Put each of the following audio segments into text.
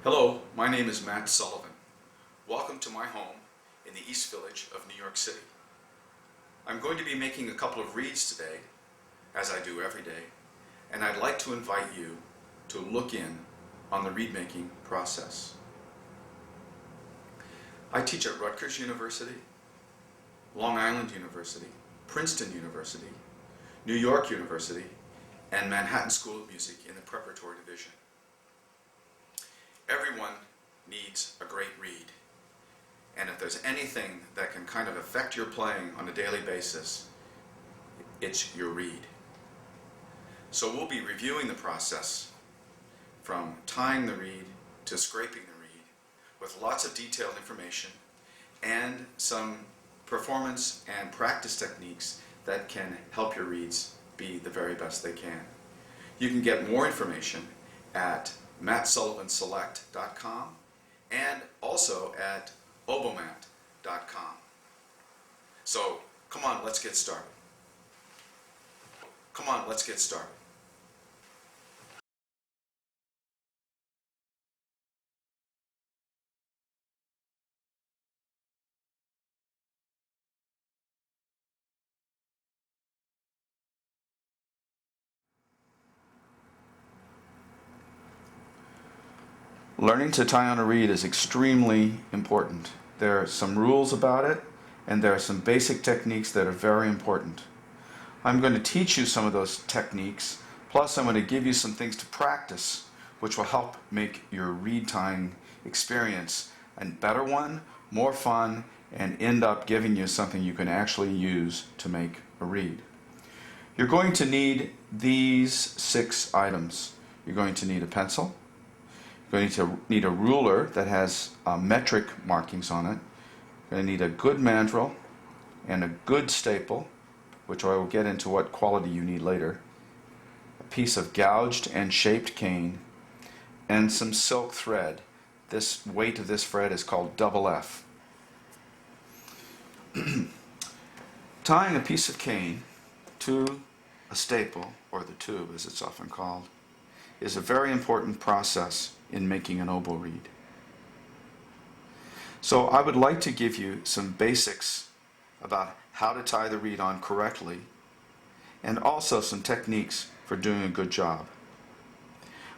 Hello, my name is Matt Sullivan. Welcome to my home in the East Village of New York City. I'm going to be making a couple of reads today, as I do every day, and I'd like to invite you to look in on the reed-making process. I teach at Rutgers University, Long Island University, Princeton University, New York University, and Manhattan School of Music in the Preparatory Division. Everyone needs a great reed, and if there's anything that can kind of affect your playing on a daily basis, it's your reed. So we'll be reviewing the process from tying the reed to scraping the reed with lots of detailed information and some performance and practice techniques that can help your reeds be the very best they can. You can get more information at mattsullivanselect.com and also at obomat.com. So come on, let's get started. Come on, let's get started. Learning to tie on a reed is extremely important. There are some rules about it, and there are some basic techniques that are very important. I'm going to teach you some of those techniques, plus I'm going to give you some things to practice, which will help make your reed tying experience a better one, more fun, and end up giving you something you can actually use to make a reed. You're going to need these 6 items. You're going to need a pencil. You're going to need a ruler that has metric markings on it. You're going to need a good mandrel and a good staple, which I will get into what quality you need later, a piece of gouged and shaped cane, and some silk thread. This weight of this thread is called double F. Tying a piece of cane to a staple, or the tube as it's often called, is a very important process in making an oboe reed. So I would like to give you some basics about how to tie the reed on correctly, and also some techniques for doing a good job.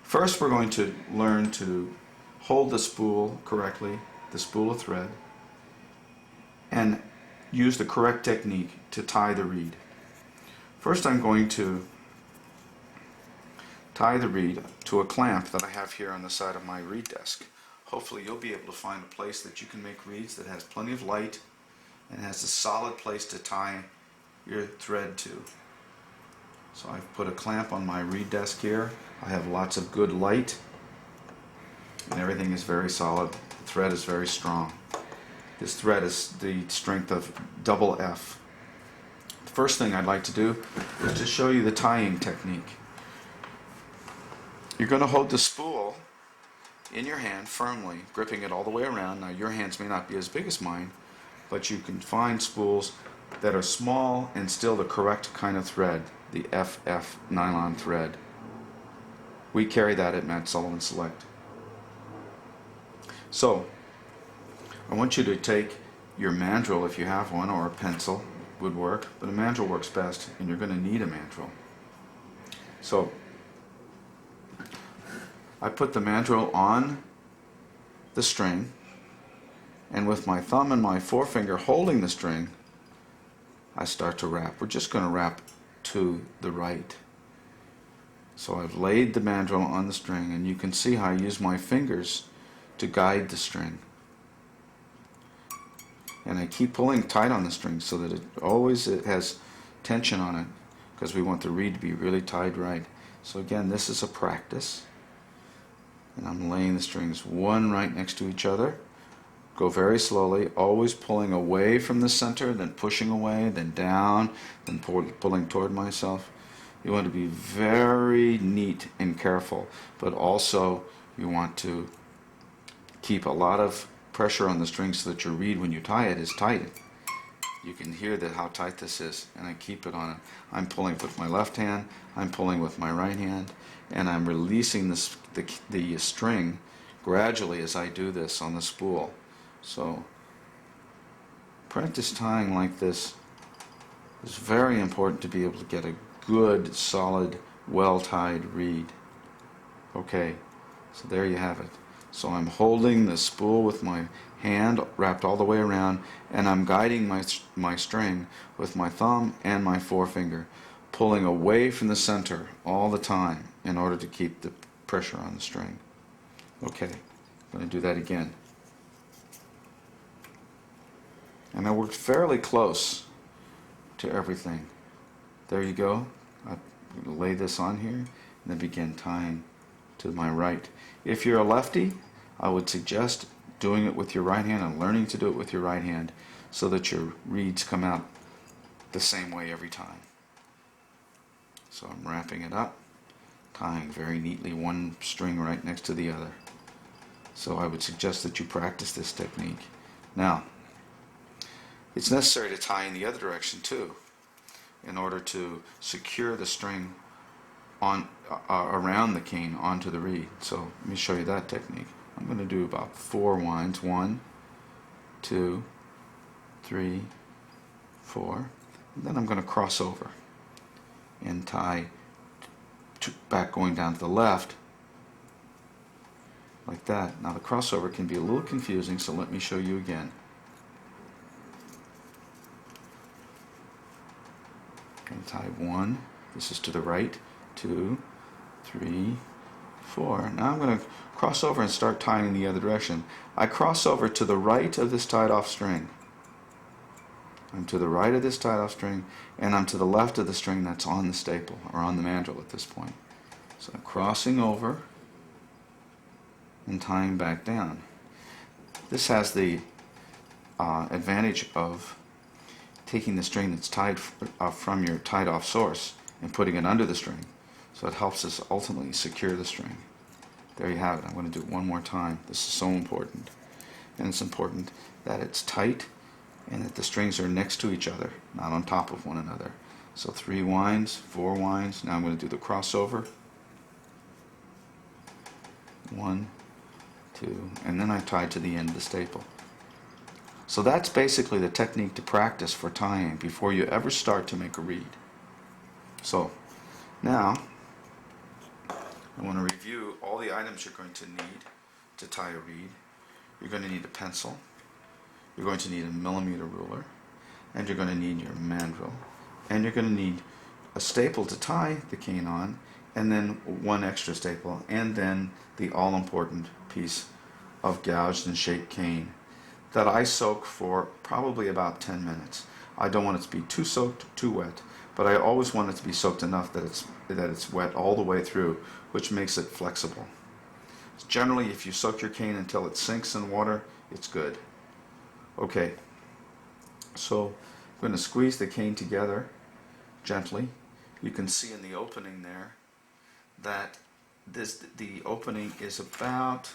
First, we're going to learn to hold the spool correctly, the spool of thread, and use the correct technique to tie the reed. First, I'm going to tie the reed to a clamp that I have here on the side of my reed desk. Hopefully you'll be able to find a place that you can make reeds that has plenty of light and has a solid place to tie your thread to. So I've put a clamp on my reed desk here. I have lots of good light and everything is very solid. The thread is very strong. This thread is the strength of double F. The first thing I'd like to do is to show you the tying technique. You're going to hold the spool in your hand firmly, gripping it all the way around. Now your hands may not be as big as mine, but you can find spools that are small and still the correct kind of thread, the FF nylon thread. We carry that at Matt Sullivan Select. So, I want you to take your mandrel if you have one, or a pencil would work, but a mandrel works best, and you're going to need a mandrel. So, I put the mandrel on the string, and with my thumb and my forefinger holding the string, I start to wrap. We're just going to wrap to the right. So I've laid the mandrel on the string, and you can see how I use my fingers to guide the string. And I keep pulling tight on the string so that it has tension on it, because we want the reed to be really tied right. So again, this is a practice. And I'm laying the strings one right next to each other. Go very slowly, always pulling away from the center, then pushing away, then down, then pulling toward myself. You want to be very neat and careful, but also you want to keep a lot of pressure on the string so that your reed, when you tie it, is tight. You can hear that how tight this is, and I keep it on it. I'm pulling with my left hand, I'm pulling with my right hand, and I'm releasing the string gradually as I do this on the spool. So practice tying like this is very important to be able to get a good, solid, well-tied reed. Okay, so there you have it. So I'm holding the spool with my hand wrapped all the way around, and I'm guiding my string with my thumb and my forefinger, pulling away from the center all the time in order to keep the pressure on the string. Okay, I'm going to do that again. And I worked fairly close to everything. There you go. I lay this on here and then begin tying to my right. If you're a lefty, I would suggest doing it with your right hand and learning to do it with your right hand so that your reeds come out the same way every time. So I'm wrapping it up, tying very neatly one string right next to the other. So I would suggest that you practice this technique. Now, it's necessary to tie in the other direction too in order to secure the string on around the cane onto the reed. So let me show you that technique. I'm going to do about 4 winds. 1, 2, 3, 4. And then I'm going to cross over and tie back going down to the left like that. Now the crossover can be a little confusing, so let me show you again. I'm going to tie 1, this is to the right, 2, 3, 4. Now I'm going to cross over and start tying in the other direction. I cross over to the right of this tied off string. I'm to the right of this tied off string, and I'm to the left of the string that's on the staple, or on the mandrel at this point. So I'm crossing over and tying back down. This has the advantage of taking the string that's tied from your tied off source and putting it under the string. So it helps us ultimately secure the string. There you have it. I'm going to do it one more time. This is so important. And it's important that it's tight and that the strings are next to each other, not on top of one another. So 3 winds, 4 winds. Now I'm going to do the crossover. 1, 2, and then I tie to the end of the staple. So that's basically the technique to practice for tying before you ever start to make a reed. So now I want to review all the items you're going to need to tie a reed. You're going to need a pencil, you're going to need a millimeter ruler, and you're going to need your mandrel, and you're going to need a staple to tie the cane on, and then 1 extra staple, and then the all-important piece of gouged and shaped cane that I soak for probably about 10 minutes. I don't want it to be too soaked, too wet, but I always want it to be soaked enough that it's wet all the way through, which makes it flexible. Generally, if you soak your cane until it sinks in water, it's good. Okay, so I'm going to squeeze the cane together gently. You can see in the opening there that the opening is about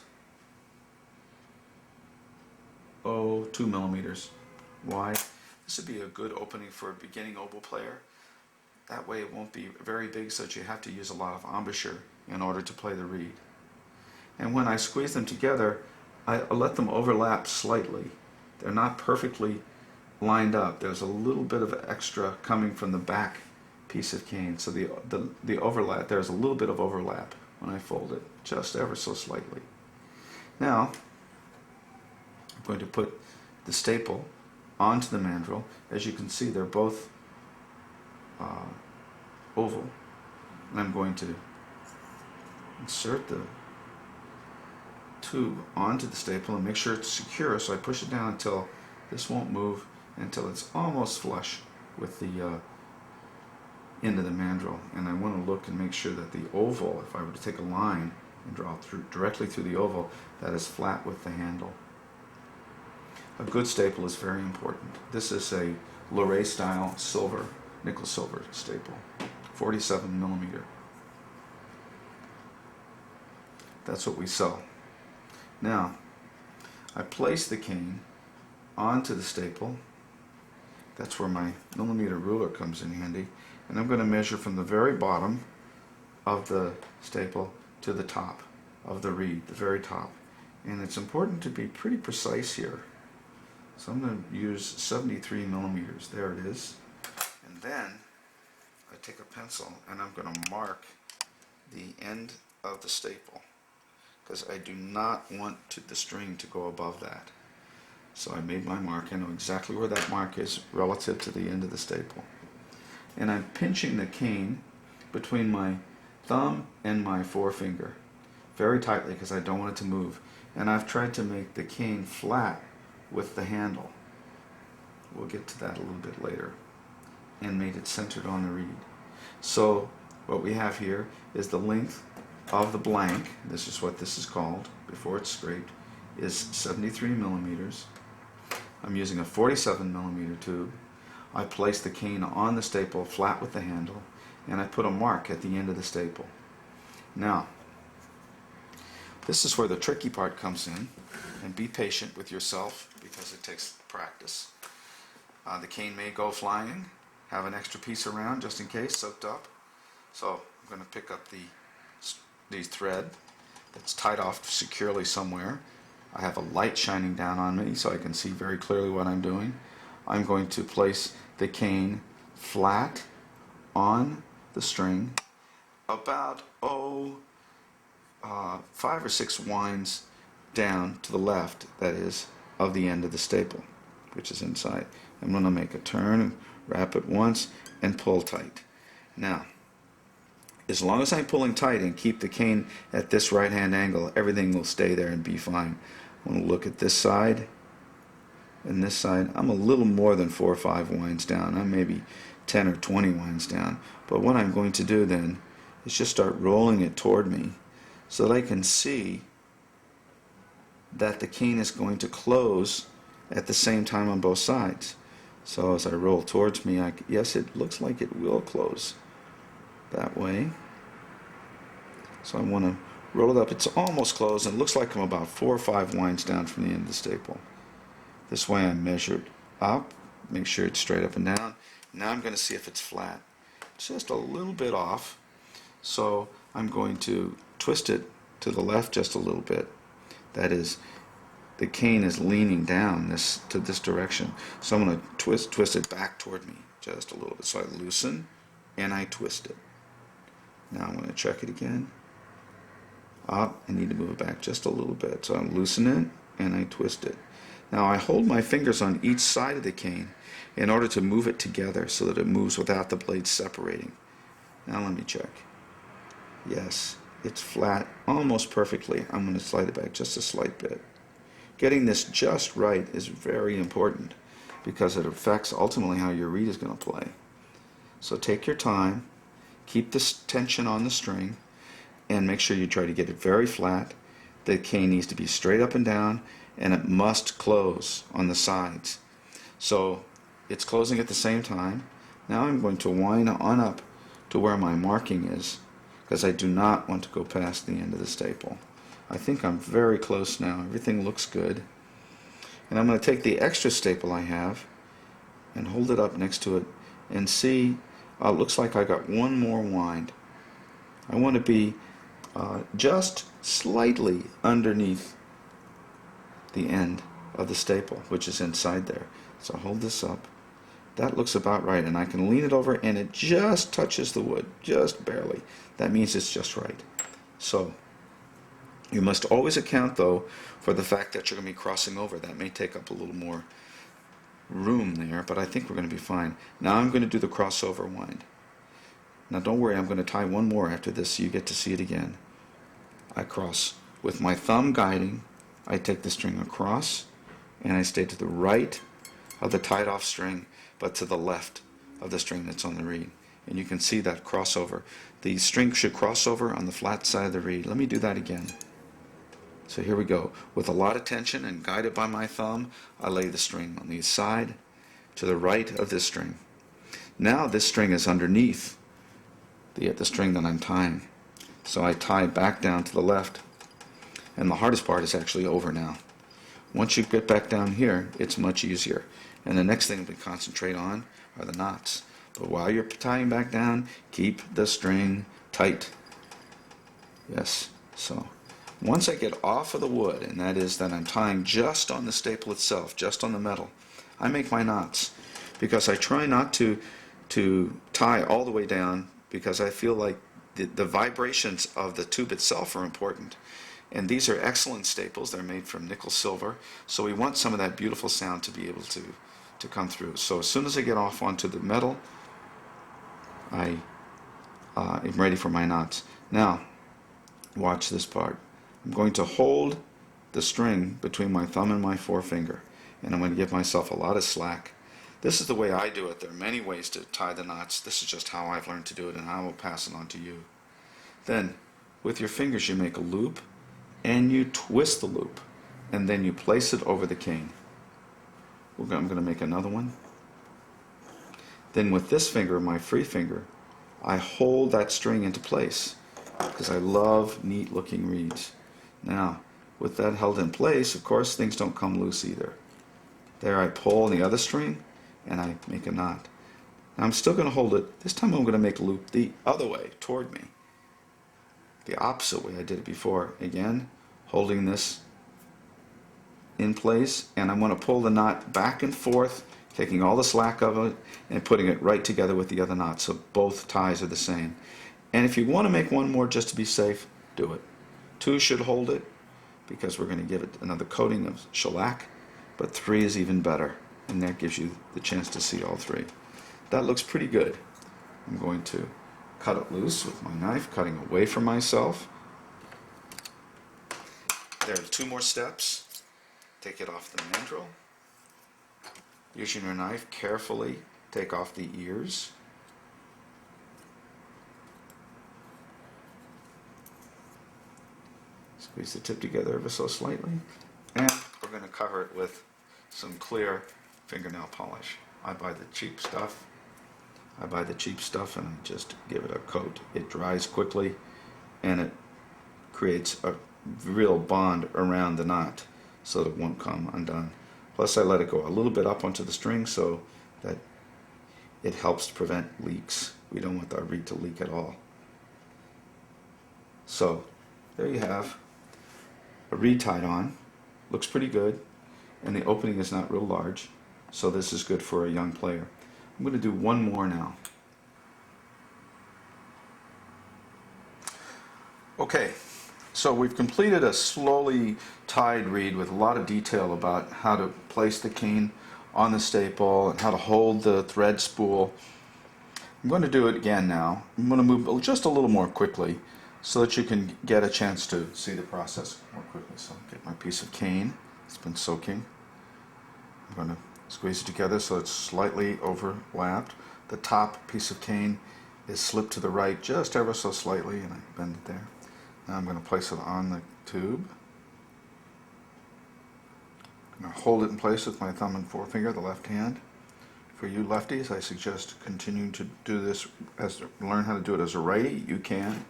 2 millimeters wide. This would be a good opening for a beginning oboe player. That way it won't be very big, so that you have to use a lot of embouchure in order to play the reed. And when I squeeze them together, I let them overlap slightly. They're not perfectly lined up. There's a little bit of extra coming from the back piece of cane, so the overlap, there's a little bit of overlap when I fold it, just ever so slightly. Now I'm going to put the staple onto the mandrel. As you can see, they're both oval, and I'm going to insert the tube onto the staple and make sure it's secure, so I push it down until this won't move, until it's almost flush with the end of the mandrel. And I want to look and make sure that the oval, if I were to take a line and draw directly through the oval, that is flat with the handle. A good staple is very important. This is a Luray style silver, nickel silver staple, 47 millimeter. That's what we sell. Now, I place the cane onto the staple. That's where my millimeter ruler comes in handy. And I'm going to measure from the very bottom of the staple to the top of the reed, the very top. And it's important to be pretty precise here. So I'm going to use 73 millimeters. There it is. And then I take a pencil and I'm going to mark the end of the staple, because I do not want the string to go above that. So I made my mark. I know exactly where that mark is relative to the end of the staple. And I'm pinching the cane between my thumb and my forefinger very tightly because I don't want it to move. And I've tried to make the cane flat with the handle. We'll get to that a little bit later. And made it centered on the reed. So what we have here is the length of the blank. This is what this is called before it's scraped, is 73 millimeters. I'm using a 47 millimeter tube. I place the cane on the staple flat with the handle, and I put a mark at the end of the staple. Now, this is where the tricky part comes in, and be patient with yourself because it takes practice. The cane may go flying. Have an extra piece around just in case, soaked up. So I'm going to pick up the thread that's tied off securely somewhere. I have a light shining down on me so I can see very clearly what I'm doing. I'm going to place the cane flat on the string about 5 or 6 winds down to the left, that is, of the end of the staple, which is inside. I'm going to make a turn, wrap it once, and pull tight. Now, as long as I'm pulling tight and keep the cane at this right-hand angle, everything will stay there and be fine. I'm going to look at this side and this side. I'm a little more than 4 or 5 winds down. I'm maybe 10 or 20 winds down. But what I'm going to do then is just start rolling it toward me so that I can see that the cane is going to close at the same time on both sides. So as I roll towards me, yes, it looks like it will close that way. So I want to roll it up. It's almost closed, and it looks like I'm about 4 or 5 winds down from the end of the staple. This way I measured up, make sure it's straight up and down. Now I'm going to see if it's flat. It's just a little bit off, so I'm going to twist it to the left just a little bit. That is, the cane is leaning down to this direction, so I'm going to twist it back toward me just a little bit. So I loosen and I twist it. Now I'm going to check it again. Up, I need to move it back just a little bit. So I loosen it and I twist it. Now I hold my fingers on each side of the cane in order to move it together so that it moves without the blades separating. Now let me check. Yes, it's flat almost perfectly. I'm going to slide it back just a slight bit. Getting this just right is very important because it affects ultimately how your reed is going to play. So take your time, keep this tension on the string, and make sure you try to get it very flat. The cane needs to be straight up and down, and it must close on the sides. So it's closing at the same time. Now I'm going to wind on up to where my marking is, because I do not want to go past the end of the staple. I think I'm very close now. Everything looks good. And I'm going to take the extra staple I have and hold it up next to it and see. It looks like I got one more wind. I want to be just slightly underneath the end of the staple, which is inside there. So hold this up. That looks about right, and I can lean it over and it just touches the wood, just barely. That means it's just right. So you must always account, though, for the fact that you're going to be crossing over. That may take up a little more room there, but I think we're going to be fine. Now I'm going to do the crossover wind. Now don't worry, I'm going to tie one more after this so you get to see it again. I cross with my thumb guiding. I take the string across and I stay to the right of the tied off string, but to the left of the string that's on the reed. And you can see that crossover. The string should cross over on the flat side of the reed. Let me do that again. So here we go. With a lot of tension and guided by my thumb, I lay the string on the side to the right of this string. Now this string is underneath the string that I'm tying. So I tie back down to the left, and the hardest part is actually over now. Once you get back down here, it's much easier. And the next thing we concentrate on are the knots. But while you're tying back down, keep the string tight. Yes, so Once I get off of the wood, and that is that I'm tying just on the staple itself, just on the metal, I make my knots, because I try not to tie all the way down, because I feel like the vibrations of the tube itself are important. And these are excellent staples. They're made from nickel silver, so we want some of that beautiful sound to be able to come through. So as soon as I get off onto the metal, I am ready for my knots. Now, watch this part. I'm going to hold the string between my thumb and my forefinger, and I'm going to give myself a lot of slack. This is the way I do it. There are many ways to tie the knots. This is just how I've learned to do it, and I will pass it on to you. Then, with your fingers, you make a loop, and you twist the loop, and then you place it over the cane. I'm going to make another one. Then with this finger, my free finger, I hold that string into place, because I love neat looking reeds. Now, with that held in place, of course, things don't come loose either. There I pull the other string, and I make a knot. Now I'm still going to hold it. This time I'm going to make a loop the other way, toward me. The opposite way I did it before. Again, holding this in place, and I'm going to pull the knot back and forth, taking all the slack of it and putting it right together with the other knot, so both ties are the same. And if you want to make one more just to be safe, do it. Two should hold it, because we're going to give it another coating of shellac, but three is even better, and that gives you the chance to see all three. That looks pretty good. I'm going to cut it loose with my knife, cutting away from myself. There are two more steps. Take it off the mandrel. Using your knife, carefully take off the ears. Squeeze the tip together ever so slightly, and we're going to cover it with some clear fingernail polish. I buy the cheap stuff. and I just give it a coat. It dries quickly, and it creates a real bond around the knot, so that it won't come undone. Plus, I let it go a little bit up onto the string so that it helps to prevent leaks. We don't want our reed to leak at all. So, there you have a reed tied on. Looks pretty good, and the opening is not real large, so this is good for a young player. I'm going to do one more now. Okay, so we've completed a slowly tied reed with a lot of detail about how to place the cane on the staple and how to hold the thread spool. I'm going to do it again now. I'm going to move just a little more quickly so that you can get a chance to see the process more quickly. So I'll get my piece of cane. It's been soaking. I'm going to squeeze it together so it's slightly overlapped. The top piece of cane is slipped to the right just ever so slightly, and I bend it there. Now I'm going to place it on the tube. I'm going to hold it in place with my thumb and forefinger, the left hand. For you lefties, I suggest continuing to do this, learn how to do it as a righty. You can.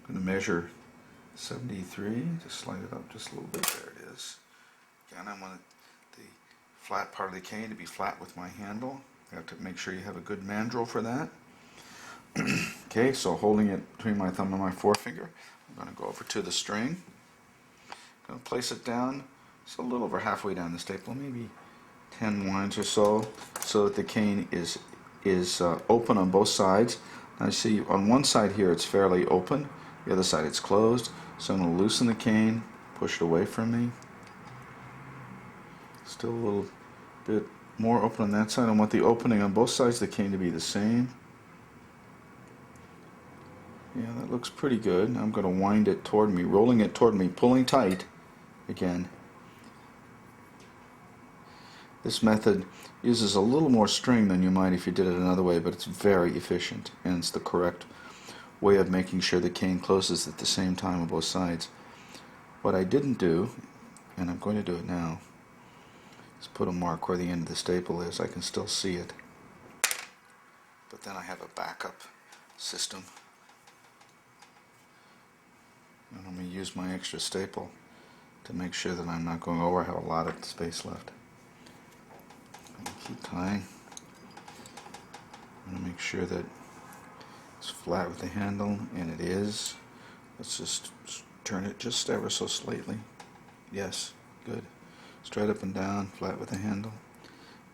I'm going to measure 73, just slide it up just a little bit. There it is. Again, I want the flat part of the cane to be flat with my handle. You have to make sure you have a good mandrel for that. Okay, so holding it between my thumb and my forefinger, I'm going to go over to the string. I'm going to place it down, just a little over halfway down the staple, maybe 10 winds or so that the cane is open on both sides. Now you see on one side here it's fairly open, the other side it's closed, so I'm going to loosen the cane, push it away from me. Still a little bit more open on that side. I want the opening on both sides of the cane to be the same. Yeah, that looks pretty good. Now I'm going to wind it toward me, rolling it toward me, pulling tight again. This method uses a little more string than you might if you did it another way, but it's very efficient, and it's the correct way of making sure the cane closes at the same time on both sides. What I didn't do, and I'm going to do it now, is put a mark where the end of the staple is. I can still see it, but then I have a backup system. And I'm going to use my extra staple to make sure that I'm not going over. I have a lot of space left. I'm going to keep tying. I'm going to make sure that it's flat with the handle, and it is. Let's just turn it just ever so slightly. Yes, good. Straight up and down, flat with the handle.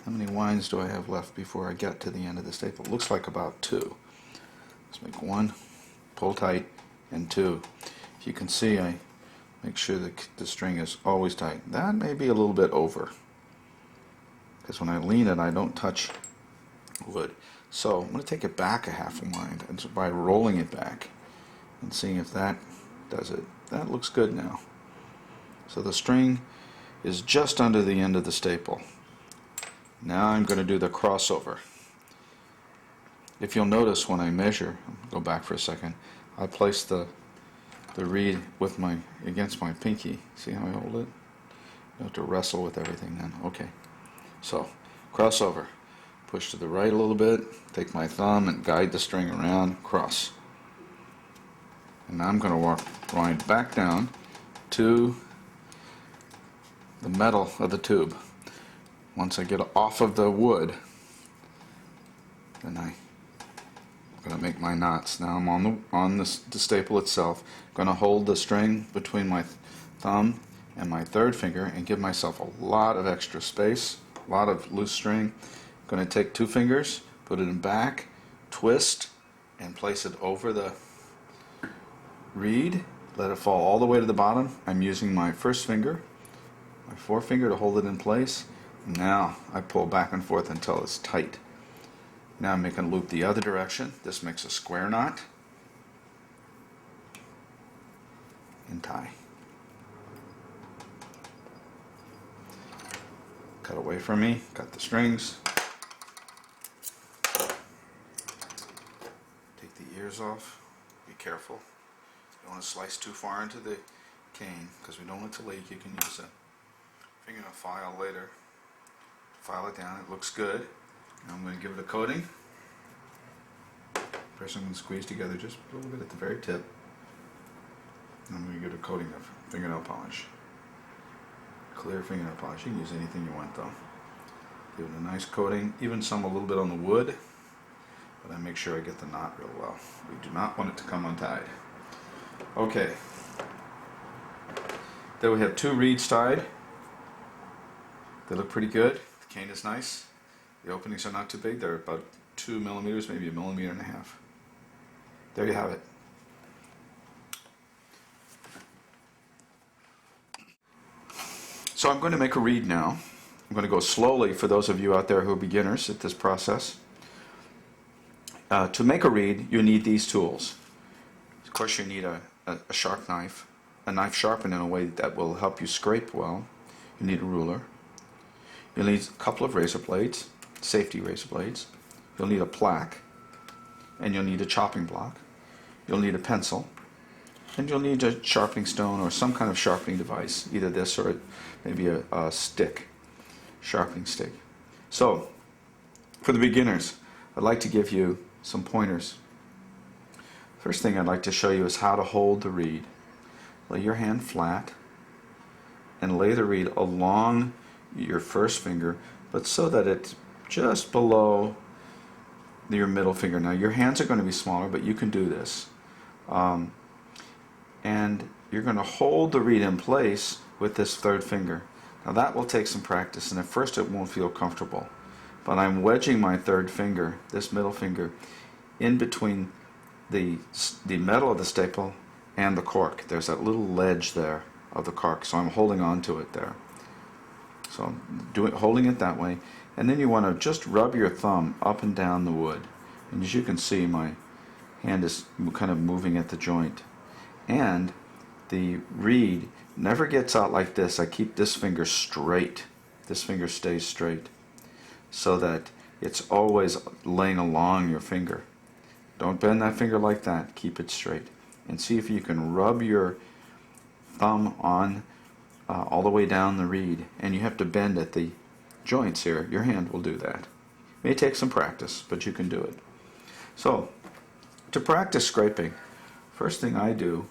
How many winds do I have left before I get to the end of the staple? Looks like about 2. Let's make 1, pull tight, and 2. If you can see, I make sure that the string is always tight. That may be a little bit over, because when I lean it, I don't touch wood. So I'm going to take it back a half a wind, and so by rolling it back and seeing if that does it. That looks good now. So the string is just under the end of the staple. Now I'm going to do the crossover. If you'll notice when I measure, go back for a second, I place the reed with against my pinky. See how I hold it? You have to wrestle with everything then. Okay. So, crossover. Push to the right a little bit, take my thumb and guide the string around, cross. And now I'm going to wind back down to the metal of the tube. Once I get off of the wood, then I'm going to make my knots. Now I'm on the staple itself. I'm going to hold the string between my thumb and my third finger and give myself a lot of extra space, a lot of loose string. I'm going to take 2 fingers, put it in back, twist, and place it over the reed. Let it fall all the way to the bottom. I'm using my first finger, my forefinger, to hold it in place. Now I pull back and forth until it's tight. Now I'm making a loop the other direction. This makes a square knot and tie. Cut away from me, cut the strings. Take the ears off. Be careful. You don't want to slice too far into the cane because we don't want it to leak. You can use a fingernail file later. File it down. It looks good. Now I'm going to give it a coating. First I'm going to squeeze together just a little bit at the very tip. And I'm going to give it a coating of fingernail polish. Clear fingernail polish. You can use anything you want though. Give it a nice coating, even some a little bit on the wood, but I make sure I get the knot real well. We do not want it to come untied. Okay. Then we have 2 reeds tied. They look pretty good. The cane is nice. The openings are not too big. They're about 2 millimeters, maybe 1.5 millimeters. There you have it. So I'm going to make a reed now. I'm going to go slowly for those of you out there who are beginners at this process. To make a reed, you need these tools. Of course, you need a sharp knife, a knife sharpened in a way that will help you scrape well. You need a ruler. You'll need a couple of razor blades, safety razor blades. You'll need a plaque, and you'll need a chopping block. You'll need a pencil, and you'll need a sharpening stone or some kind of sharpening device, either this or maybe a stick, sharpening stick. So, for the beginners, I'd like to give you some pointers. First thing I'd like to show you is how to hold the reed. Lay your hand flat and lay the reed along your first finger, but so that it's just below your middle finger. Now your hands are going to be smaller, but you can do this. And you're going to hold the reed in place with this third finger. Now that will take some practice, and at first it won't feel comfortable. But I'm wedging my third finger, this middle finger, in between the metal of the staple and the cork. There's that little ledge there of the cork, so I'm holding on to it there. So I'm holding it that way, and then you want to just rub your thumb up and down the wood. And as you can see, my hand is kind of moving at the joint. And the reed never gets out like this. I keep this finger straight. This finger stays straight so that it's always laying along your finger. Don't bend that finger like that. Keep it straight. And see if you can rub your thumb on all the way down the reed. And you have to bend at the joints here. Your hand will do that. It may take some practice, but you can do it. So, to practice scraping, first thing I do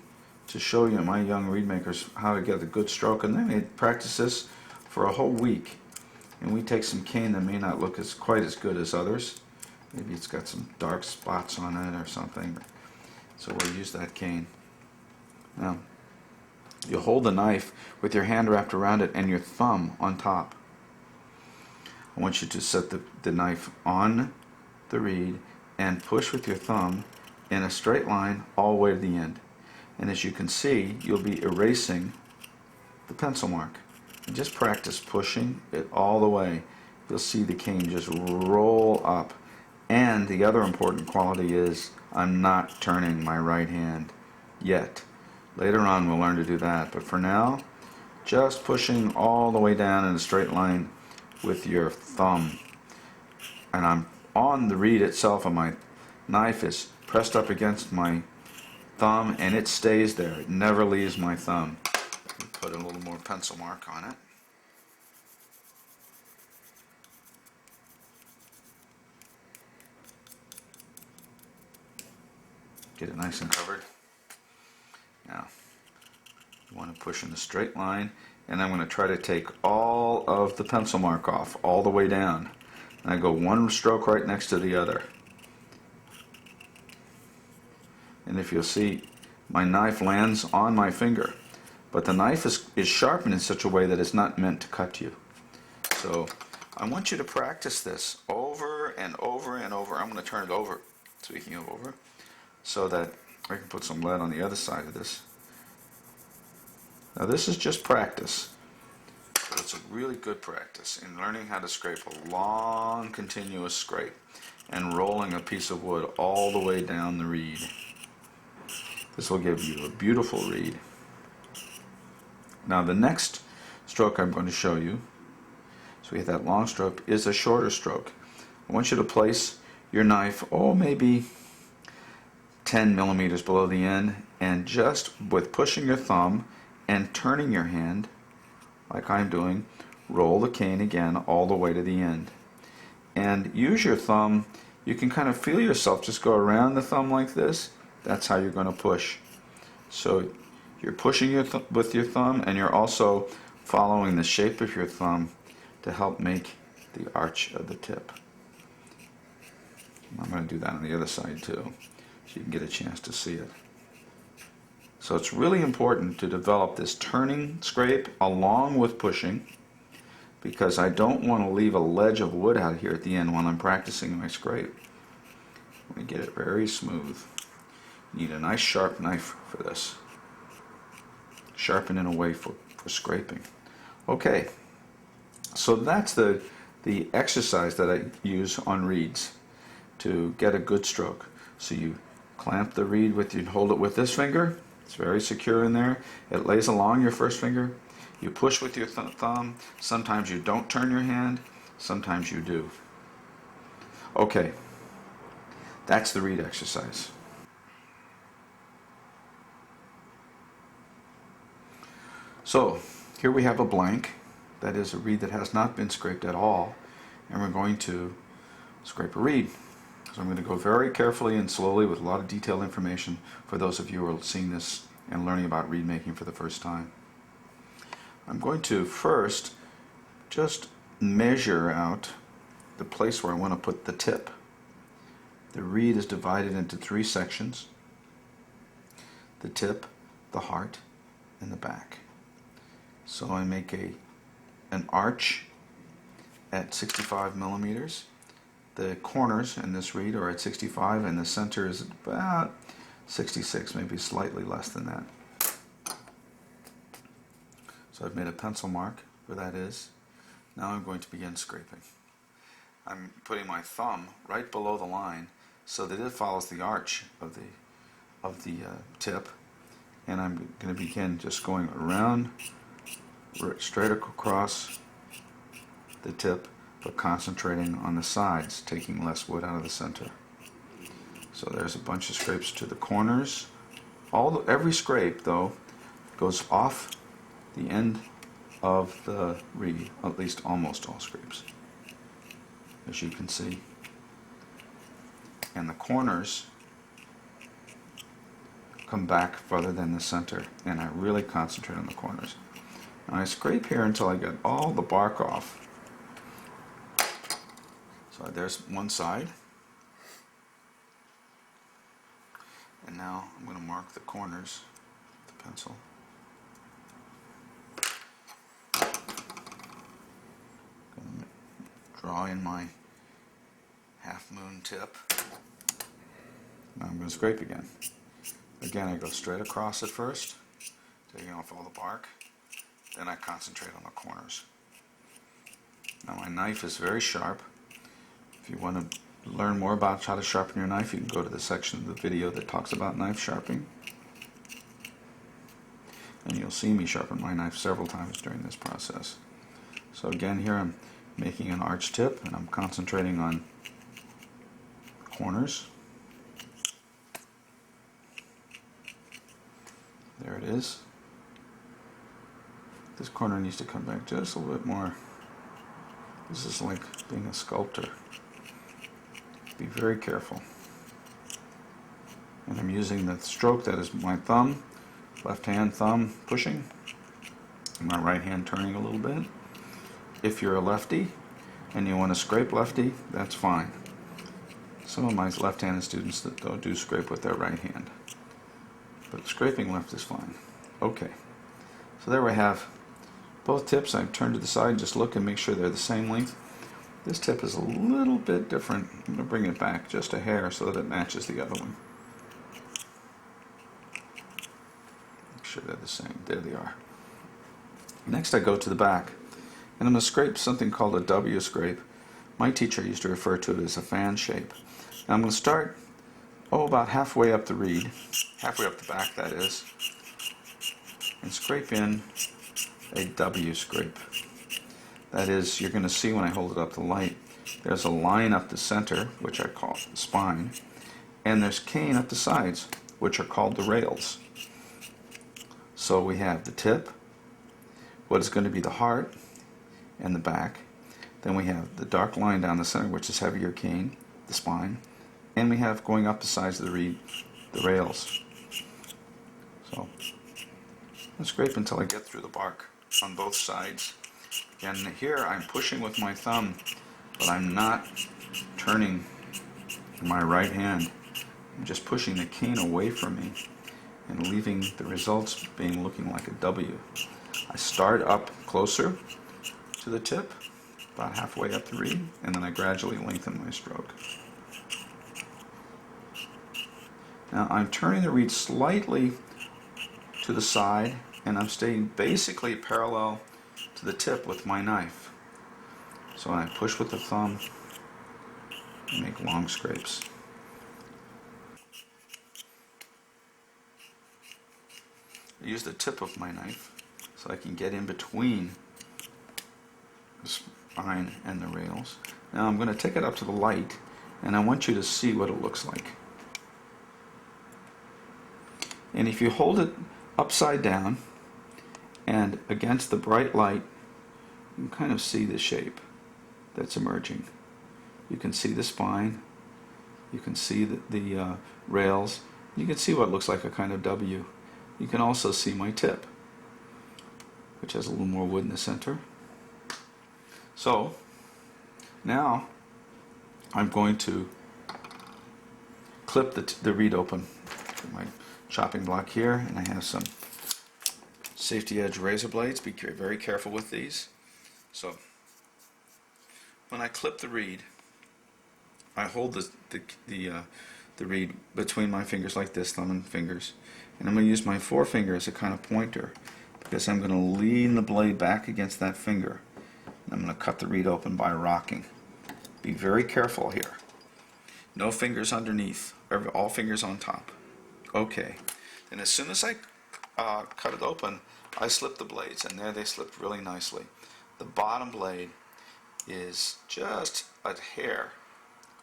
to show you my young reed makers how to get a good stroke, and then they practice this for a whole week. And we take some cane that may not look quite as good as others. Maybe it's got some dark spots on it or something. So we'll use that cane. Now, You'll hold the knife with your hand wrapped around it and your thumb on top. I want you to set the knife on the reed and push with your thumb in a straight line all the way to the end. And as you can see, you'll be erasing the pencil mark. And just practice pushing it all the way. You'll see the cane just roll up. And the other important quality is I'm not turning my right hand yet. Later on we'll learn to do that, but for now, just pushing all the way down in a straight line with your thumb. And I'm on the reed itself, and my knife is pressed up against my thumb, and it stays there. It never leaves my thumb. Put a little more pencil mark on it. Get it nice and covered. Now, you want to push in a straight line, and I'm going to try to take all of the pencil mark off, all the way down. And I go one stroke right next to the other. And if you'll see, my knife lands on my finger. But the knife is sharpened in such a way that it's not meant to cut you. So I want you to practice this over and over and over. I'm going to turn it over, speaking of over, so that I can put some lead on the other side of this. Now this is just practice, but it's a really good practice in learning how to scrape a long continuous scrape and rolling a piece of wood all the way down the reed. This will give you a beautiful reed. Now the next stroke I'm going to show you, so we have that long stroke, is a shorter stroke. I want you to place your knife, maybe 10 millimeters below the end, and just with pushing your thumb and turning your hand, like I'm doing, roll the cane again all the way to the end. And use your thumb. You can kind of feel yourself just go around the thumb like this. That's how you're going to push. So you're pushing with your thumb, and you're also following the shape of your thumb to help make the arch of the tip. I'm going to do that on the other side too, so you can get a chance to see it. So it's really important to develop this turning scrape along with pushing, because I don't want to leave a ledge of wood out here at the end when I'm practicing my scrape. I'm going to get it very smooth. You need a nice sharp knife for this. Sharpen in a way for scraping. Okay, so that's the exercise that I use on reeds to get a good stroke. So you clamp the reed hold it with this finger. It's very secure in there. It lays along your first finger. You push with your thumb. Sometimes you don't turn your hand. Sometimes you do. Okay, that's the reed exercise. So here we have a blank, that is a reed that has not been scraped at all, and we're going to scrape a reed. So I'm going to go very carefully and slowly with a lot of detailed information for those of you who are seeing this and learning about reed making for the first time. I'm going to first just measure out the place where I want to put the tip. The reed is divided into 3 sections: the tip, the heart, and the back. So I make an arch at 65 millimeters. The corners in this reed are at 65, and the center is about 66, maybe slightly less than that. So I've made a pencil mark where that is. Now I'm going to begin scraping. I'm putting my thumb right below the line so that it follows the arch of the tip, and I'm going to begin just going around, straight across the tip, but concentrating on the sides, taking less wood out of the center. So there's a bunch of scrapes to the corners. Every scrape, though, goes off the end of the reed, at least almost all scrapes, as you can see. And the corners come back further than the center, and I really concentrate on the corners. And I scrape here until I get all the bark off. So there's one side. And now I'm going to mark the corners with the pencil. draw in my half moon tip. Now I'm going to scrape again. Again, I go straight across at first, taking off all the bark. Then I concentrate on the corners. Now my knife is very sharp. If you want to learn more about how to sharpen your knife, you can go to the section of the video that talks about knife sharpening. And you'll see me sharpen my knife several times during this process. So again, here I'm making an arch tip and I'm concentrating on corners. There it is. This corner needs to come back just a little bit more. This is like being a sculptor. Be very careful. And I'm using the stroke that is my thumb, left hand thumb pushing, and my right hand turning a little bit. If you're a lefty and you want to scrape lefty, that's fine. Some of my left-handed students that do scrape with their right hand. But scraping left is fine. Okay. So there we have both tips. I've turned to the side, just look and make sure they're the same length. This tip is a little bit different. I'm going to bring it back just a hair so that it matches the other one. Make sure they're the same. There they are. Next I go to the back and I'm going to scrape something called a W scrape. My teacher used to refer to it as a fan shape. Now I'm going to start about halfway up the reed, halfway up the back that is, and scrape in a W scrape. That is, you're going to see when I hold it up to the light, there's a line up the center, which I call the spine, and there's cane up the sides, which are called the rails. So we have the tip, what is going to be the heart, and the back. Then we have the dark line down the center, which is heavier cane, the spine, and we have going up the sides of the reed, the rails. So I'll scrape until I get through the bark on both sides. And here I'm pushing with my thumb, but I'm not turning my right hand. I'm just pushing the cane away from me and leaving the results looking like a W. I start up closer to the tip, about halfway up the reed, and then I gradually lengthen my stroke. Now I'm turning the reed slightly to the side, and I'm staying basically parallel to the tip with my knife. So when I push with the thumb, I make long scrapes. I use the tip of my knife so I can get in between the spine and the rails. Now I'm going to take it up to the light, and I want you to see what it looks like. And if you hold it upside down and against the bright light, you can kind of see the shape that's emerging. You can see the spine, you can see the rails, you can see what looks like a kind of W. You can also see my tip, which has a little more wood in the center. So now I'm going to clip the reed open. Put my chopping block here, and I have some safety edge razor blades. Be very careful with these. So when I clip the reed, I hold the reed between my fingers like this, thumb and fingers, and I'm going to use my forefinger as a kind of pointer because I'm going to lean the blade back against that finger, and I'm going to cut the reed open by rocking. Be very careful here. No fingers underneath, all fingers on top. Okay, and as soon as I cut it open, I slip the blades, and there they slipped really nicely. The bottom blade is just a hair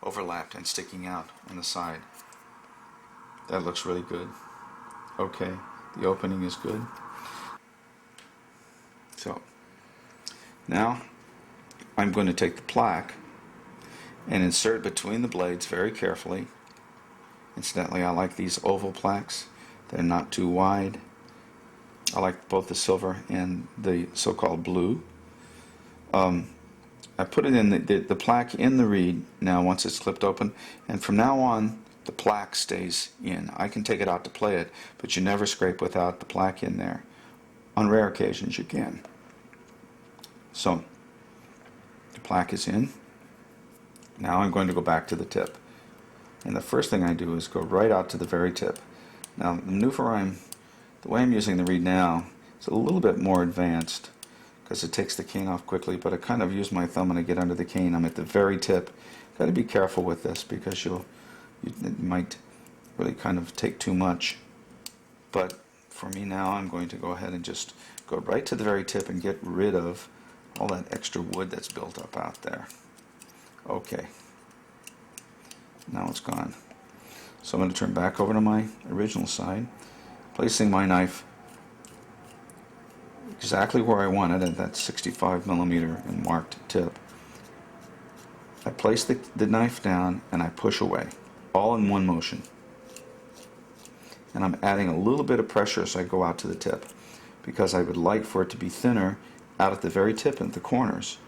overlapped and sticking out on the side. That looks really good. Okay, the opening is good. So now I'm going to take the plaque and insert between the blades very carefully. Incidentally, I like these oval plaques. They're not too wide. I like both the silver and the so-called blue. I put it in the plaque in the reed now once it's clipped open, and from now on the plaque stays in. I can take it out to play it, but you never scrape without the plaque in there. On rare occasions you can. So the plaque is in. Now I'm going to go back to the tip. And the first thing I do is go right out to the very tip. Now the maneuver the way I'm using the reed now is a little bit more advanced because it takes the cane off quickly, but I kind of use my thumb and I get under the cane. I'm at the very tip. Got to be careful with this because it might really kind of take too much. But for me now, I'm going to go ahead and just go right to the very tip and get rid of all that extra wood that's built up out there. Okay. Now it's gone. So I'm going to turn back over to my original side, placing my knife exactly where I want it at that 65 millimeter and marked tip. I place the knife down and I push away, all in one motion. And I'm adding a little bit of pressure as I go out to the tip, because I would like for it to be thinner out at the very tip and at the corners.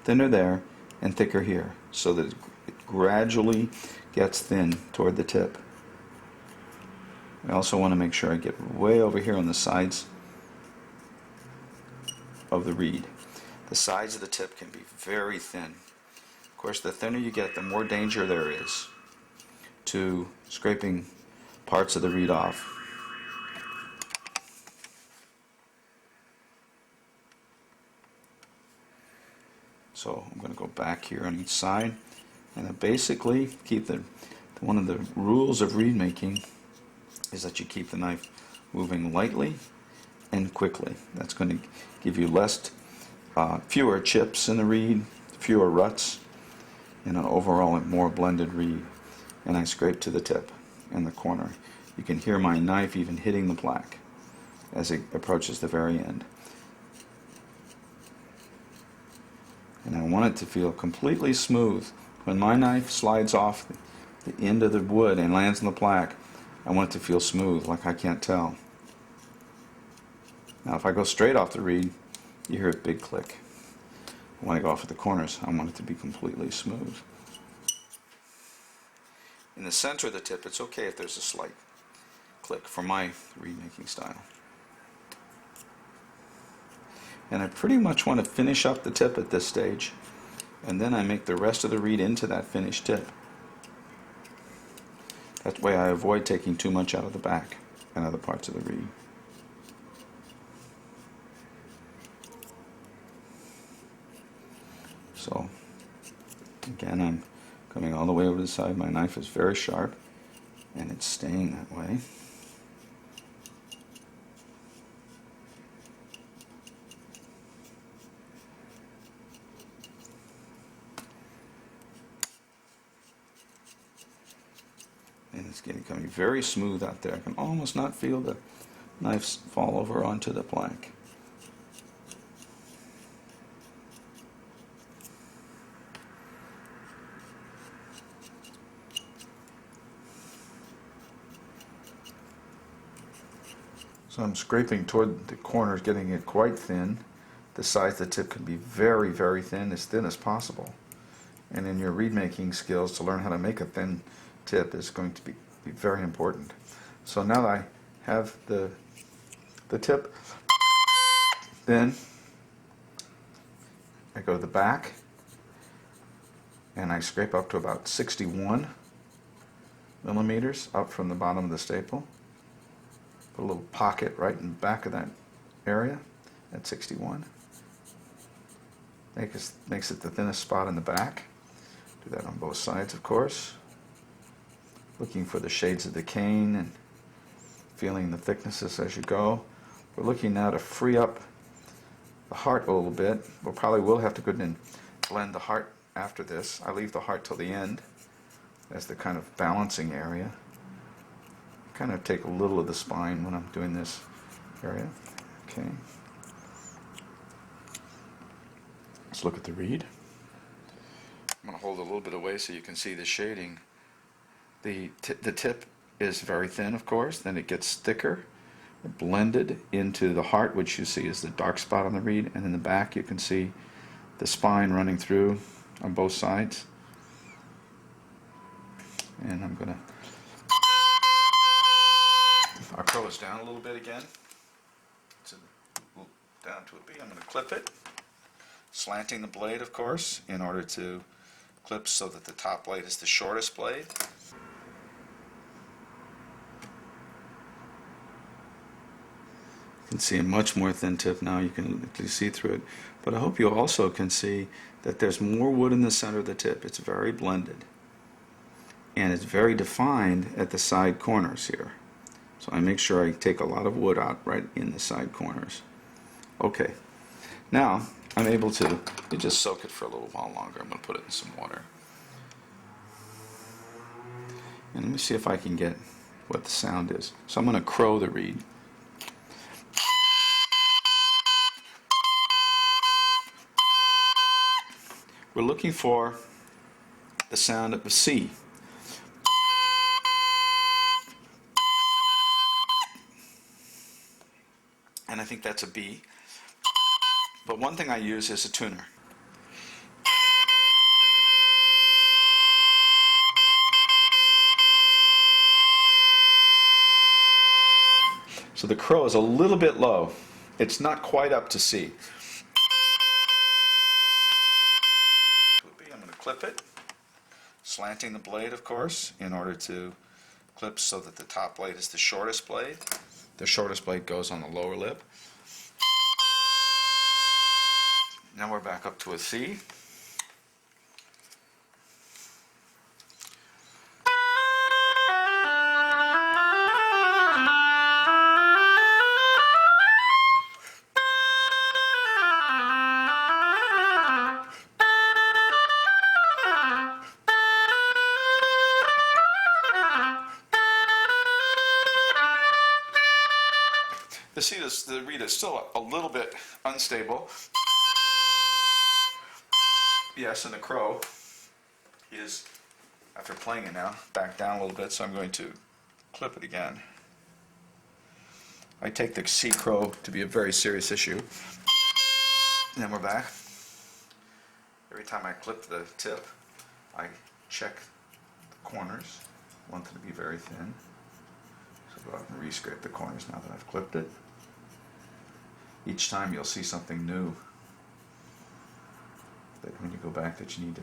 Thinner there and thicker here, so that it gradually gets thin toward the tip. I also want to make sure I get way over here on the sides of the reed. The sides of the tip can be very thin. Of course, the thinner you get, the more danger there is to scraping parts of the reed off. So I'm going to go back here on each side, and I basically keep one of the rules of reed making is that you keep the knife moving lightly and quickly. That's going to give you fewer chips in the reed, fewer ruts, and an overall more blended reed. And I scrape to the tip and the corner. You can hear my knife even hitting the plaque as it approaches the very end. And I want it to feel completely smooth. When my knife slides off the end of the wood and lands on the plaque, I want it to feel smooth, like I can't tell. Now if I go straight off the reed, you hear a big click. When I go off at the corners, I want it to be completely smooth. In the center of the tip, it's okay if there's a slight click for my reed making style. And I pretty much want to finish up the tip at this stage, and then I make the rest of the reed into that finished tip. That way I avoid taking too much out of the back and other parts of the reed. So again, I'm coming all the way over the side. My knife is very sharp and it's staying that way. And it's becoming very smooth out there. I can almost not feel the knives fall over onto the plank. So I'm scraping toward the corners, getting it quite thin. The sides of the tip can be very, very thin as possible. And in your reed making skills, to learn how to make a thin tip is going to be very important. So now that I have the tip thin, I go to the back and I scrape up to about 61 millimeters up from the bottom of the staple. Put a little pocket right in the back of that area at 61. Makes it the thinnest spot in the back. Do that on both sides, of course. Looking for the shades of the cane and feeling the thicknesses as you go. We're looking now to free up the heart a little bit. We probably will have to go in and blend the heart after this. I leave the heart till the end as the kind of balancing area. Kind of take a little of the spine when I'm doing this area. Okay. Let's look at the reed. I'm going to hold a little bit away so you can see the shading. The tip is very thin, of course, then it gets thicker, blended into the heart, which you see is the dark spot on the reed, and in the back you can see the spine running through on both sides. And I'm going to I'll curl this down a little bit again, down to a B. I'm going to clip it, slanting the blade, of course, in order to clips so that the top blade is the shortest blade. You can see a much more thin tip now. You can see through it. But I hope you also can see that there's more wood in the center of the tip. It's very blended. And it's very defined at the side corners here. So I make sure I take a lot of wood out right in the side corners. Okay. Now I'm able to just soak it for a little while longer. I'm going to put it in some water. And let me see if I can get what the sound is. So I'm going to crow the reed. We're looking for the sound of a C. And I think that's a B. But one thing I use is a tuner. So the crow is a little bit low. It's not quite up to C. I'm going to clip it, slanting the blade, of course, in order to clip so that the top blade is the shortest blade. The shortest blade goes on the lower lip. Now we're back up to a C. The reed is still a little bit unstable. Yes, and the crow is, after playing it now, back down a little bit, so I'm going to clip it again. I take the C crow to be a very serious issue. And then we're back. Every time I clip the tip, I check the corners. I want them to be very thin. So go out and re-scrape the corners now that I've clipped it. Each time you'll see something new that when you go back that you need to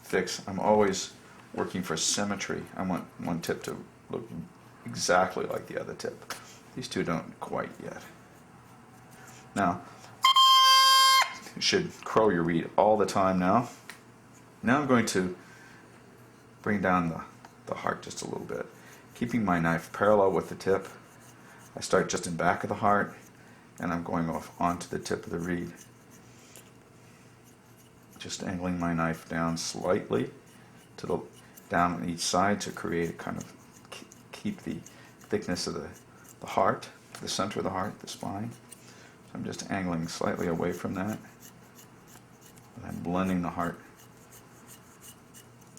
fix. I'm always working for symmetry. I want one tip to look exactly like the other tip. These two don't quite yet. Now, you should crow your reed all the time now. Now I'm going to bring down the heart just a little bit. Keeping my knife parallel with the tip, I start just in back of the heart, and I'm going off onto the tip of the reed. Just angling my knife down slightly down on each side to create a kind of keep the thickness of the heart, the center of the heart, the spine. So I'm just angling slightly away from that. And I'm blending the heart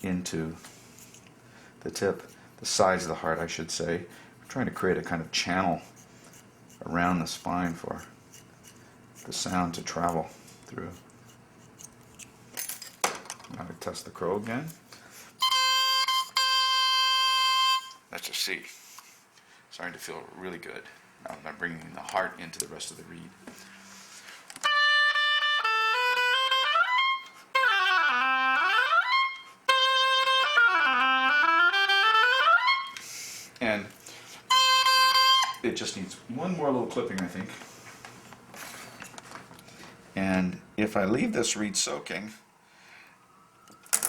into the tip, the sides of the heart, I should say. I'm trying to create a kind of channel around the spine for the sound to travel through. Now to test the crow again. That's a C. Starting to feel really good. Now I'm bringing the heart into the rest of the reed. And it just needs one more little clipping, I think. And if I leave this reed soaking,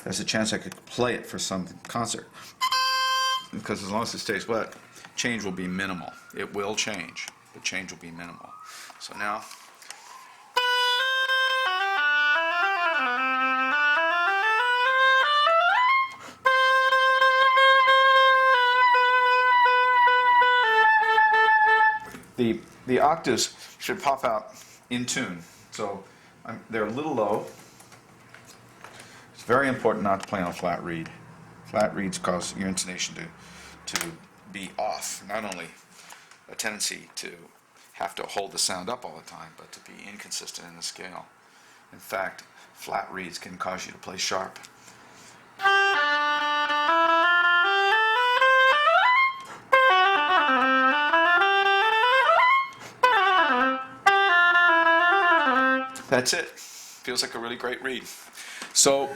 there's a chance I could play it for some concert. Because as long as it stays wet, change will be minimal. It will change, but change will be minimal. So now, the octaves should pop out in tune. So they're a little low. It's very important not to play on a flat reed. Flat reeds cause your intonation to be off. Not only a tendency to have to hold the sound up all the time, but to be inconsistent in the scale. In fact, flat reeds can cause you to play sharp. That's it. Feels like a really great reed. So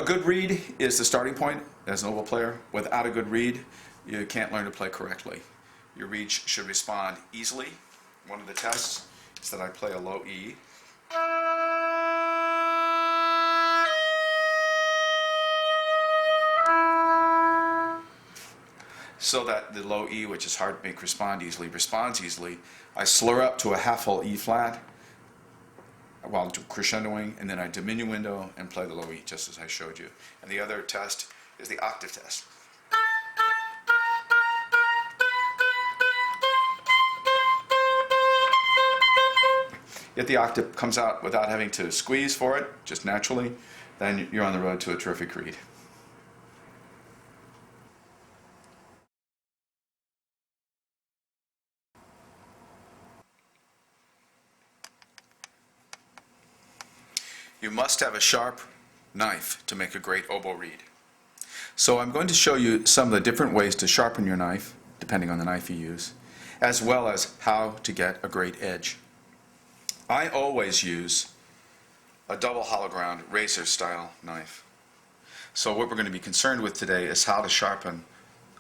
A good reed is the starting point as an oboe player. Without a good reed, you can't learn to play correctly. Your reed should respond easily. One of the tests is that I play a low E. So that the low E, which is hard to make respond easily, responds easily. I slur up to a half full E flat while crescendoing, and then I diminuendo and play the low E, just as I showed you. And the other test is the octave test. If the octave comes out without having to squeeze for it, just naturally, then you're on the road to a terrific reed. You must have a sharp knife to make a great oboe reed. So I'm going to show you some of the different ways to sharpen your knife, depending on the knife you use, as well as how to get a great edge. I always use a double hollow ground razor style knife. So what we're going to be concerned with today is how to sharpen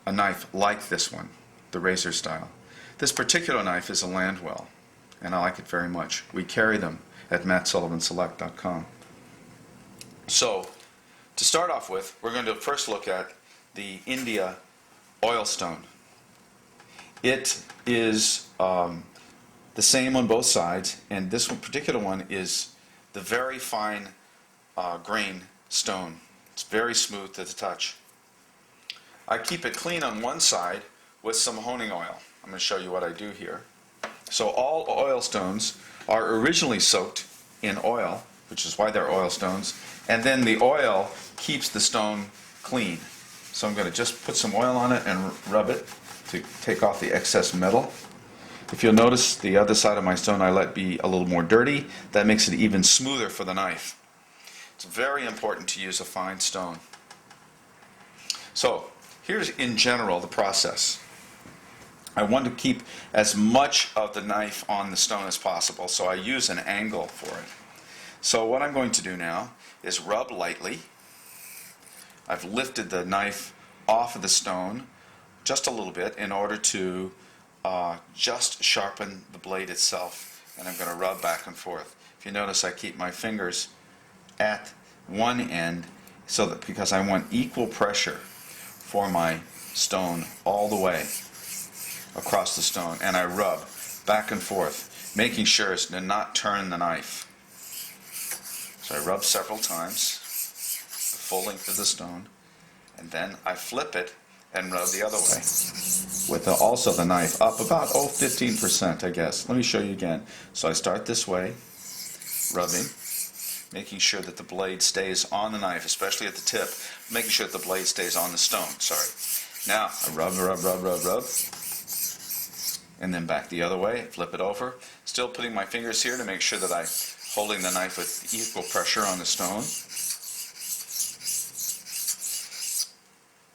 a knife like this one, the razor style. This particular knife is a Landwell, and I like it very much. We carry them at mattsullivanselect.com. So, to start off with, we're going to first look at the India oilstone. It is the same on both sides, and this one, particular one is the very fine grain stone. It's very smooth to the touch. I keep it clean on one side with some honing oil. I'm going to show you what I do here. So all oil stones are originally soaked in oil, which is why they're oil stones, and then the oil keeps the stone clean. So I'm going to just put some oil on it and rub it to take off the excess metal. If you'll notice, the other side of my stone I let be a little more dirty. That makes it even smoother for the knife. It's very important to use a fine stone. So here's in general the process. I want to keep as much of the knife on the stone as possible, so I use an angle for it. So what I'm going to do now is rub lightly. I've lifted the knife off of the stone just a little bit in order to just sharpen the blade itself, and I'm going to rub back and forth. If you notice, I keep my fingers at one end so that because I want equal pressure for my stone all the way across the stone, and I rub back and forth, making sure as to not turn the knife. So I rub several times, the full length of the stone, and then I flip it and rub the other way, with also the knife up about 15%, I guess. Let me show you again. So I start this way, rubbing, making sure that the blade stays on the knife, especially at the tip, making sure that the blade stays on the stone. Sorry. Now I rub, and then back the other way, flip it over, still putting my fingers here to make sure that I'm holding the knife with equal pressure on the stone.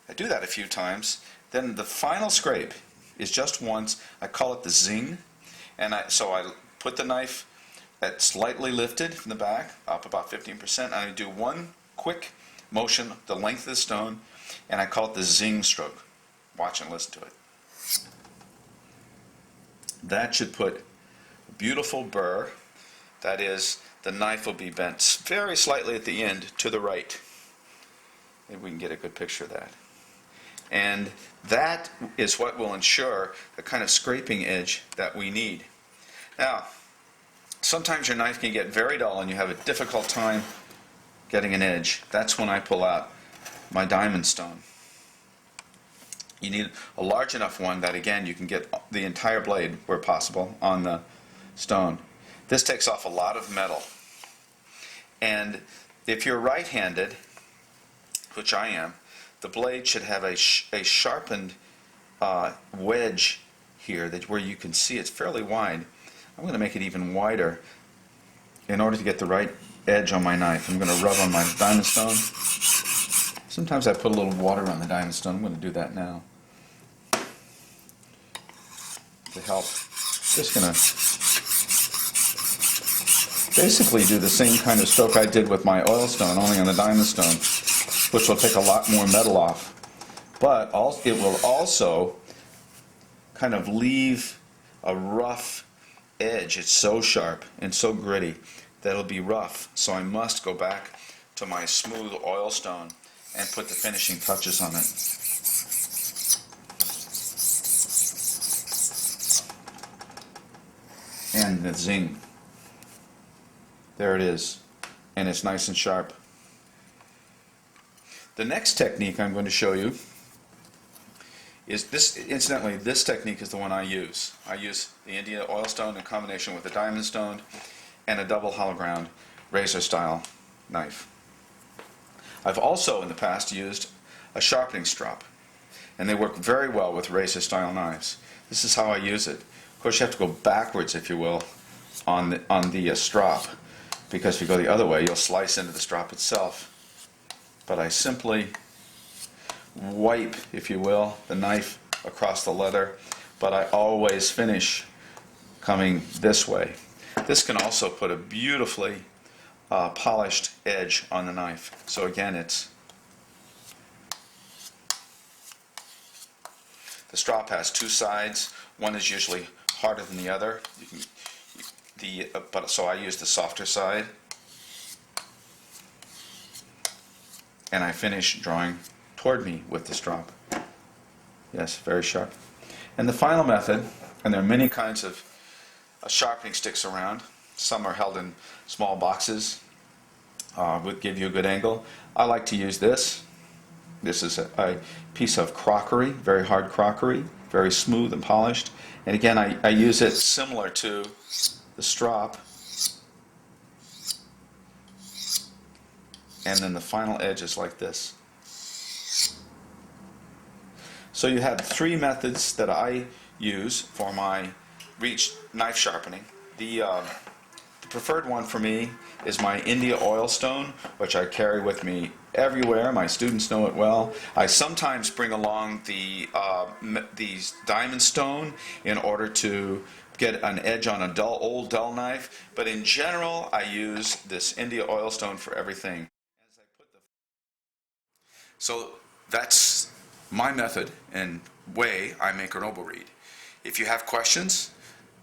I do that a few times. Then the final scrape is just once. I call it the zing, and so I put the knife at slightly lifted from the back, up about 15%, and I do one quick motion, the length of the stone, and I call it the zing stroke. Watch and listen to it. That should put a beautiful burr. That is, the knife will be bent very slightly at the end to the right. Maybe we can get a good picture of that. And that is what will ensure the kind of scraping edge that we need. Now, sometimes your knife can get very dull and you have a difficult time getting an edge. That's when I pull out my diamond stone. You need a large enough one that, again, you can get the entire blade, where possible, on the stone. This takes off a lot of metal. And if you're right-handed, which I am, the blade should have a sharpened wedge here where you can see it's fairly wide. I'm going to make it even wider in order to get the right edge on my knife. I'm going to rub on my diamond stone. Sometimes I put a little water on the diamond stone. I'm going to do that now to help. Just going to basically do the same kind of stroke I did with my oil stone, only on the diamond stone, which will take a lot more metal off. But it will also kind of leave a rough edge. It's so sharp and so gritty that it'll be rough. So I must go back to my smooth oil stone and put the finishing touches on it. And the zing. There it is. And it's nice and sharp. The next technique I'm going to show you is this. Incidentally, this technique is the one I use. I use the India oil stone in combination with a diamond stone and a double hollow ground razor style knife. I've also in the past used a sharpening strop, and they work very well with razor style knives. This is how I use it. Of course, you have to go backwards, if you will, on the strop, because if you go the other way, you'll slice into the strop itself. But I simply wipe, if you will, the knife across the leather, but I always finish coming this way. This can also put a beautifully polished edge on the knife. So again, the strop has two sides. One is usually harder than the other. So I use the softer side, and I finish drawing toward me with the strop. Yes, very sharp. And the final method, and there are many kinds of sharpening sticks around. Some are held in small boxes, would give you a good angle. I like to use this. This is a piece of crockery, very hard crockery, very smooth and polished. And again, I use it similar to the strop. And then the final edge is like this. So you have three methods that I use for my reach knife sharpening. The preferred one for me is my India oil stone, which I carry with me everywhere. My students know it well. I sometimes bring along the diamond stone in order to get an edge on a old dull knife, but in general I use this India oil stone for everything. So that's my method and way I make an oboe reed. If you have questions,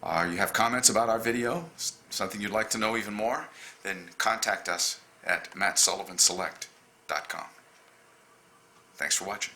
you have comments about our video, something you'd like to know even more, then contact us at mattsullivanselect.com. Thanks for watching.